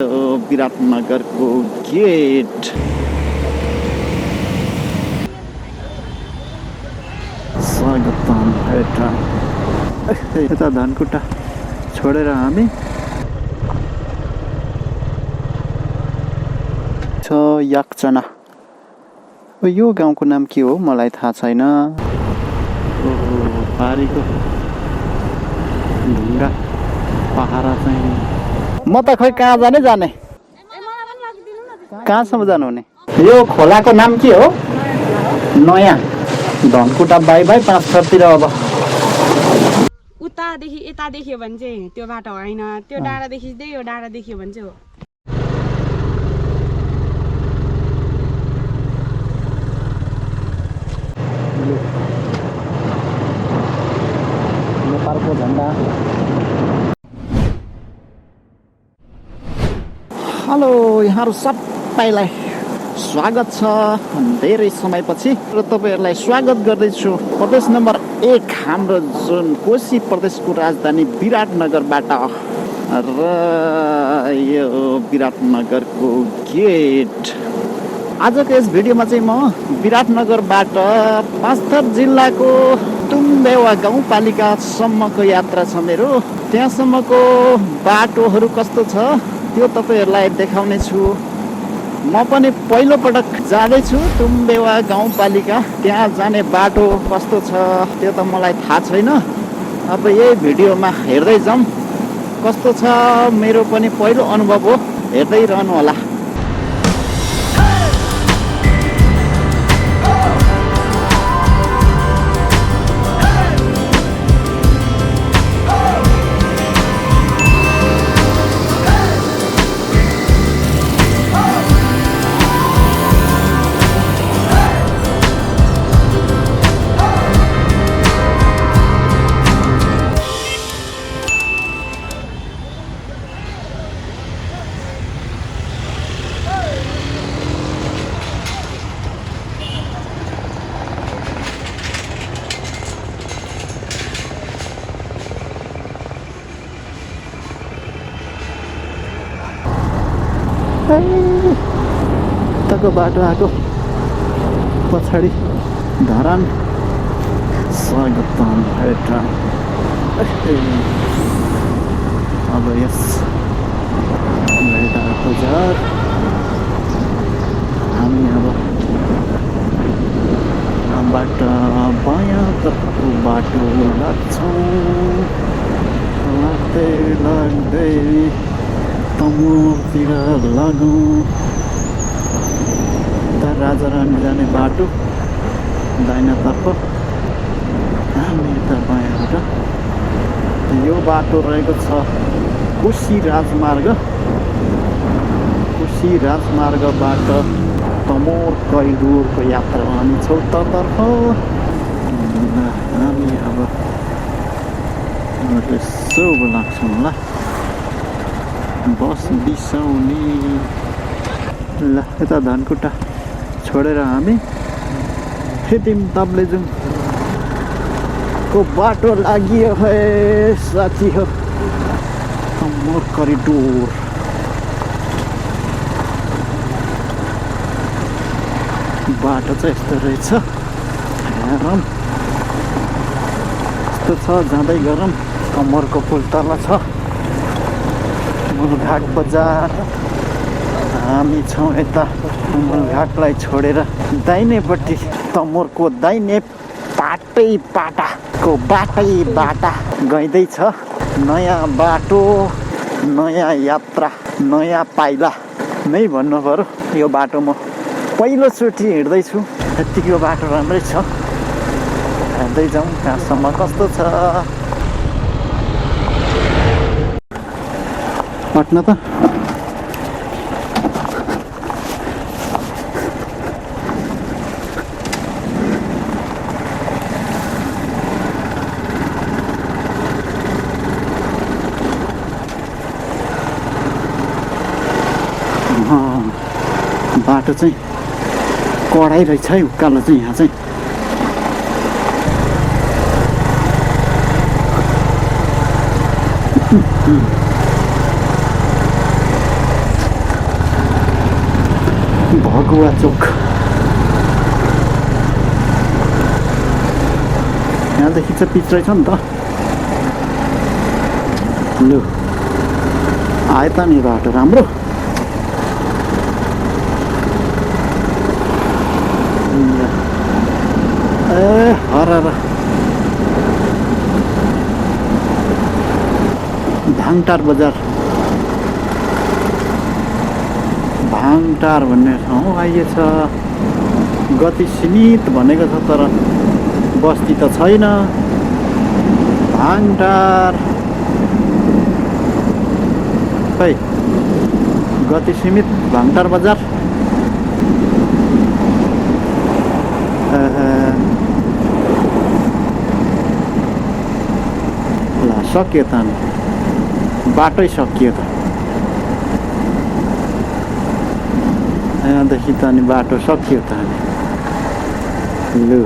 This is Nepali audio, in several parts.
विराटनगरको गेट स्वागतम यता धनकुटा छोडेर हामी छ याकचना। यो गाउँको नाम के हो मलाई थाहा छैन। पारीको ढुङ्गा पहारा चाहिँ म त खै कहाँ जाने कहाँसम्म जानु हुने। यो खोलाको नाम के हो? नयाँ धनकुटा बाई 5 अब उतादेखि यता देख्यो भने चाहिँ त्यो बाटो होइन, त्यो डाँडादेखि चाहिँ यो डाँडा देख्यो भने चाहिँ हो। नेपालको झन्डा। हेलो यहाँहरू सबैलाई स्वागत छ धेरै समयपछि र तपाईहरुलाई स्वागत गर्दैछु प्रदेश नम्बर 1 हाम्रो जुन कोशी प्रदेशको राजधानी विराटनगरबाट र यो विराटनगरको गेट। आजको यस भिडियोमा चाहिँ म विराटनगरबाट पाँचथर जिल्लाको तुम्बेवा गाउँपालिकासम्मको यात्रा छ मेरो। त्यहाँसम्मको बाटोहरू कस्तो छ त्यो तपाईहरुलाई देखाउने छु। म पनि पहिलो पटक जाँदैछु तुम्बेवा गाउँपालिका। त्यहाँ जाने बाटो कस्तो छ त्यो त मलाई थाहा छैन। अब यही भिडियोमा हेर्दै जाउँ कस्तो छ। मेरो पनि पहिलो अनुभव हो, हेर्दै रहनु होला। तको बाटो आएको पछाडि धरान स्वागतम भेटा। अब यस भेटाको जार हामी अब बाटो बायाँतर्फको बाटो लाग्छौँ। लाग्दै तमोतिर लागौँ। राजा रानी जाने बाटो दाहिनातर्फ, हामी यता बायाँबाट। यो बाटो रहेको छ कोशी राजमार्ग। कोशी राजमार्गबाट तमोर कैलुरको यात्रा हामी छौँ तर्फ। हामी अब यसो लाग्छौँ होला बस बिसाउने। ल यता धनकुटा छोडेर हामी फितिम ताप्लेजुङ को बाटो लागियो है साथी हो। तमोर करिडोर बाटो चाहिँ यस्तो रहेछ। हेरौँ यस्तो छ, जाँदै गरौँ। कमरको पुल तल छ मूलघाट बजार। हामी छौँ यता मूलघाटलाई छोडेर दाहिनेपट्टि तमोरको दाहिने पाटैको बाटा गइँदैछ। नयाँ बाटो, नयाँ यात्रा, नयाँ पाइला नै भन्नु पर्यो। यो बाटो म पहिलोचोटि हिँड्दैछु। यतिको बाटो राम्रै छ। हेर्दै जाउँ कहाँसम्म कस्तो छ। पट्न त बाटो चाहिँ कडाइ रहेछ है उकालो चाहिँ। यहाँ चाहिँ भगुवा चोक यहाँदेखि चाहिँ पिच रहेछ नि त लु आयो त नि बाटो राम्रो ए हर भाङटार बजार भाङटार भन्ने ठाउँ आइएछ गति सीमित भनेको छ तर बस्ती त छैन भाङटार खै गति सीमित भाङटार बजार ला सक्यो त नि बाटै सकियो त यहाँदेखि त अनि बाटो सकियो त अनि लु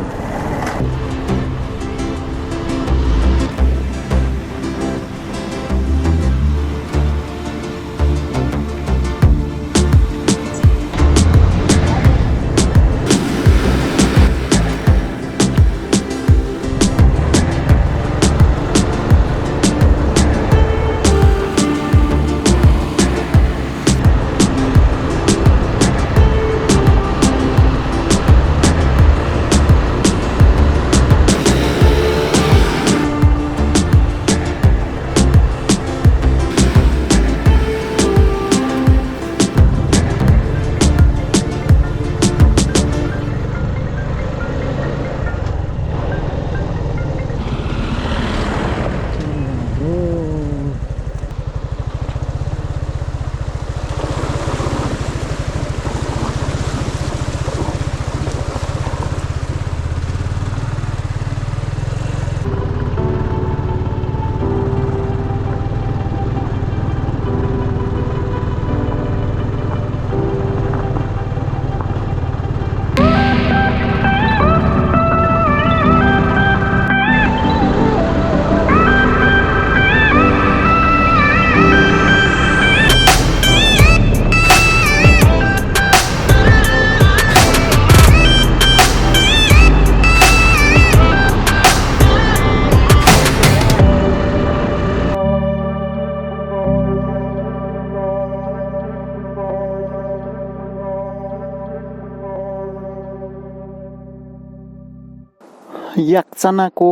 याक्चनाको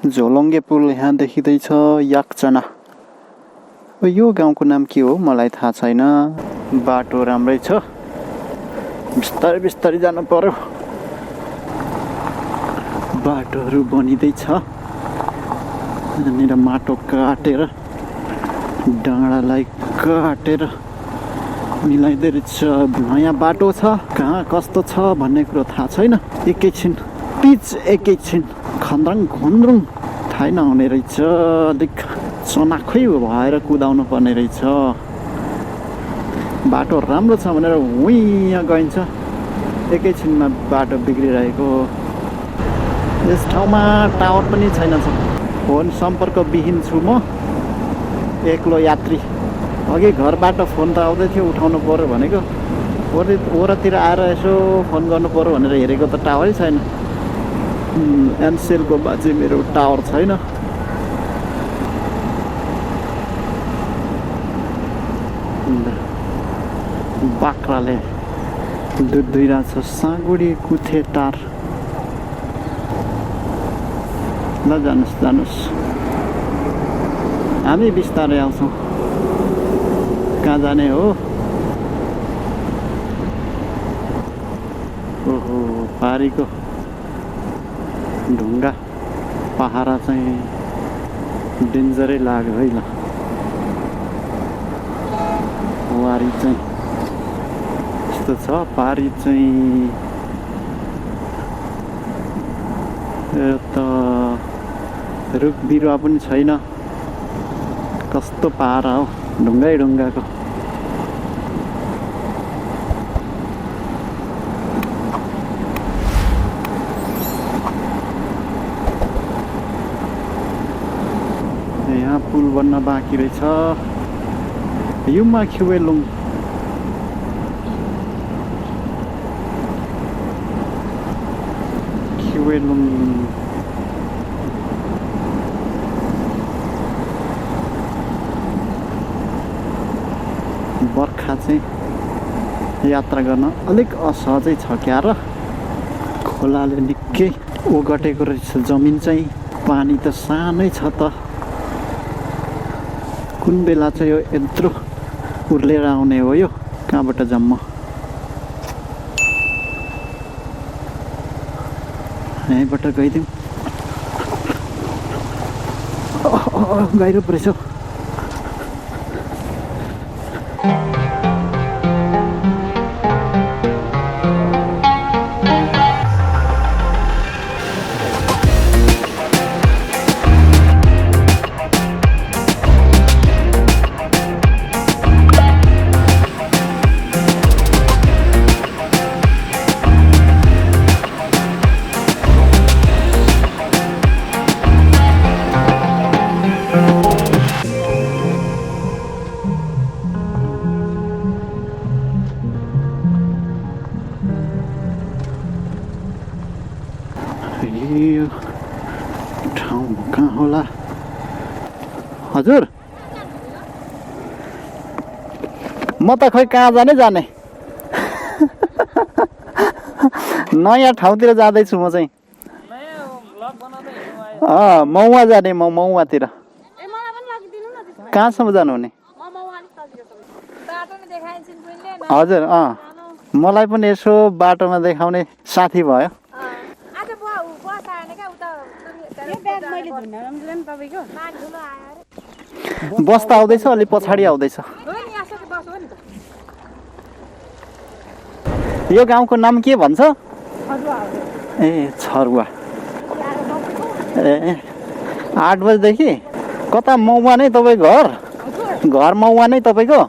झोलङ्गे पुल यहाँ देखिँदैछ याक्चना यो गाउँको नाम के हो मलाई थाहा छैन बाटो राम्रै छ बिस्तारै बिस्तारै जानु पर्यो बाटोहरू बनिँदैछ यहाँनिर माटो काटेर डाँडालाई काटेर मिलाइँदै रहेछ नयाँ बाटो छ कहाँ कस्तो छ भन्ने कुरो थाहा छैन एकैछिन पिच एकैछिन खन्द्रङ खुन्द्रुङ थाहै नहुने रहेछ अलिक चनाखै भएर कुदाउनु पर्ने रहेछ बाटो राम्रो छ भनेर यहाँ गइन्छ एकैछिनमा बाटो बिग्रिरहेको यस ठाउँमा टावर पनि छैन फोन सम्पर्क विहीन छु म एक्लो यात्री अघि घरबाट फोन त आउँदै थियो उठाउनु पर्यो भनेको वरतिर आएर यसो फोन गर्नु पर्यो भनेर हेरेको त टावरै छैन एनसेलको बाजे मेरो टावर छैन बाख्राले दुध दुइरहेछ साँगुडी कुथे टार ल जानुहोस् जानुहोस् हामी बिस्तारै आउँछौँ कहाँ जाने हो ओहो पारीको ढुङ्गा पहारा चाहिँ डेन्जरै लाग्यो है ल वारी चाहिँ यस्तो छ पारी चाहिँ त रुख बिरुवा पनि छैन कस्तो पहारा हो ढुङ्गै ढुङ्गाको यहाँ पुल बन्न बाँकी रहेछ युमा खिवेलुङ वेलुङ बर्खा चाहिँ यात्रा गर्न अलिक असहजै छ क्या र खोलाले निकै ओगटेको रहेछ जमिन चाहिँ पानी त सानै छ त कुन बेला चाहिँ यो यत्रो उर्लेर आउने हो यो कहाँबाट जम्मा यहीँबाट गइदिउँ गहिरो परेछ यो ठाउँ कहाँ होला हजुर म त खै कहाँ जाने नयाँ ठाउँतिर जाँदैछु म चाहिँ मौवा जाने म मौवातिर कहाँसम्म जानुहुने हजुर मलाई पनि यसो बाटोमा देखाउने साथी भयो बस त आउँदैछ अलि पछाडि आउँदैछ यो गाउँको नाम के भन्छ ए छरुवा ए 8 बजेदेखि कता मौवा नै तपाईँको घर मौवा नै तपाईँको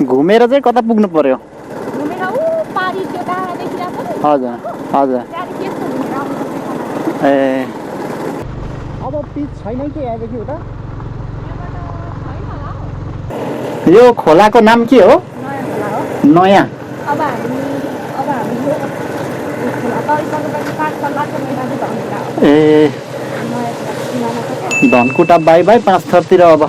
घुमेर चाहिँ कता पुग्नु पर्यो हजुर हजुर ए अब पिच छैन कि यहाँदेखि उता यो खोलाको नाम के हो नयाँ ए धनकुटा बाई 5 थरतिर अब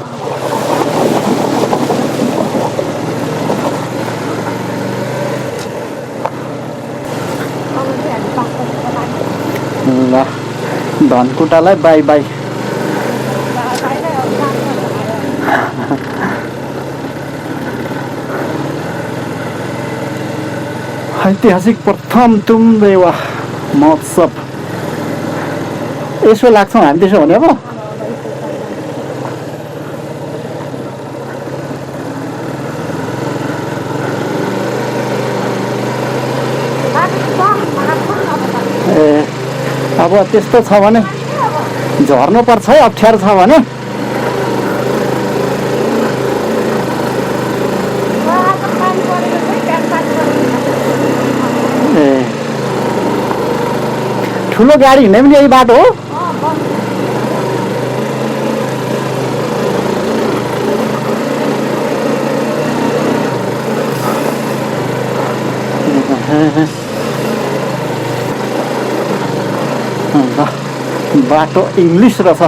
ल धनकुटालाई बाई ऐतिहासिक प्रथम तुम्देवा महोत्सव यसो लाग्छौँ हामी त्यसो भने अब ए अब त्यस्तो छ भने झर्नु पर्छ है अप्ठ्यारो छ भने ए ठुलो गाडी हिँड्ने पनि यही बाटो हो बाटो इङ्ग्लिस रहेछ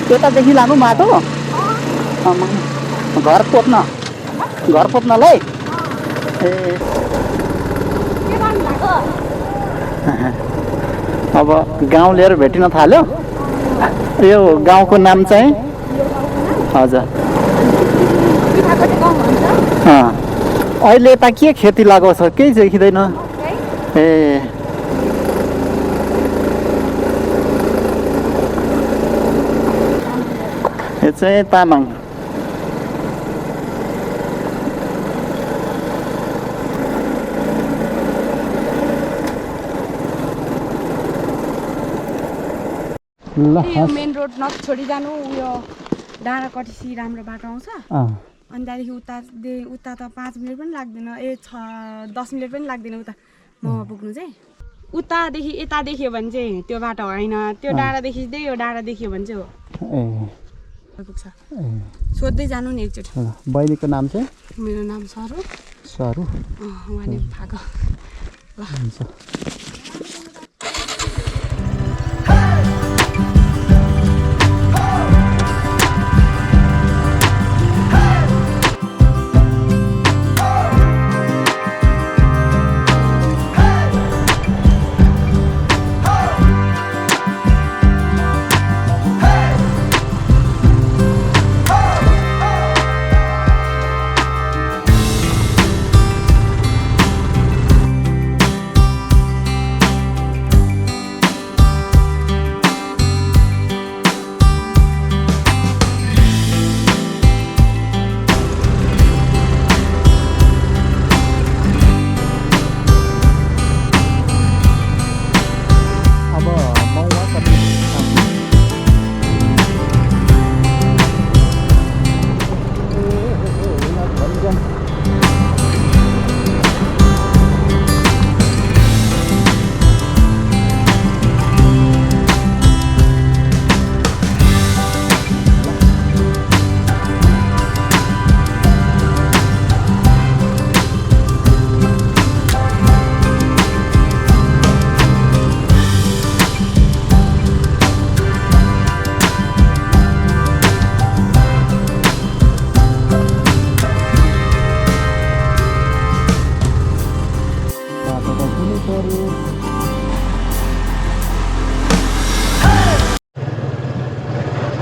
त्यतादेखि लानु बाटो घर पोत्नलाई ए अब गाउँ लिएर भेटिन थाल्यो यो गाउँको नाम चाहिँ हजुर अहिले यता के खेती लगाउँछ केही देखिँदैन ए यो चाहिँ तामाङ मेन रोड नछोडी जानु उयो डाँडा कटिसी राम्रो बाटो आउँछ अनि त्यहाँदेखि उता त 5 मिनट पनि लाग्दैन 10 मिनट पनि लाग्दैन उता म पुग्नु चाहिँ उतादेखि यता देख्यो भने चाहिँ त्यो बाटो होइन त्यो डाँडादेखि चाहिँ यो डाँडा देख्यो भने चाहिँ हो पुग्छ सोध्दै जानु नि एकचोटि बहिनीको नाम चाहिँ मेरो नाम सरू सरू उहाँ नि भएको ल हुन्छ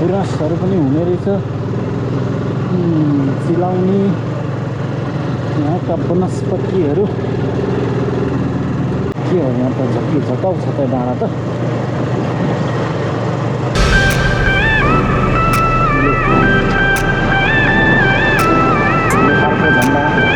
गुराँसहरू पनि हुने रहेछ चिलाउने यहाँका वनस्पतिहरू के हो यहाँ त झक्की झकाउ छ त डाँडा त नेपालको झन्डा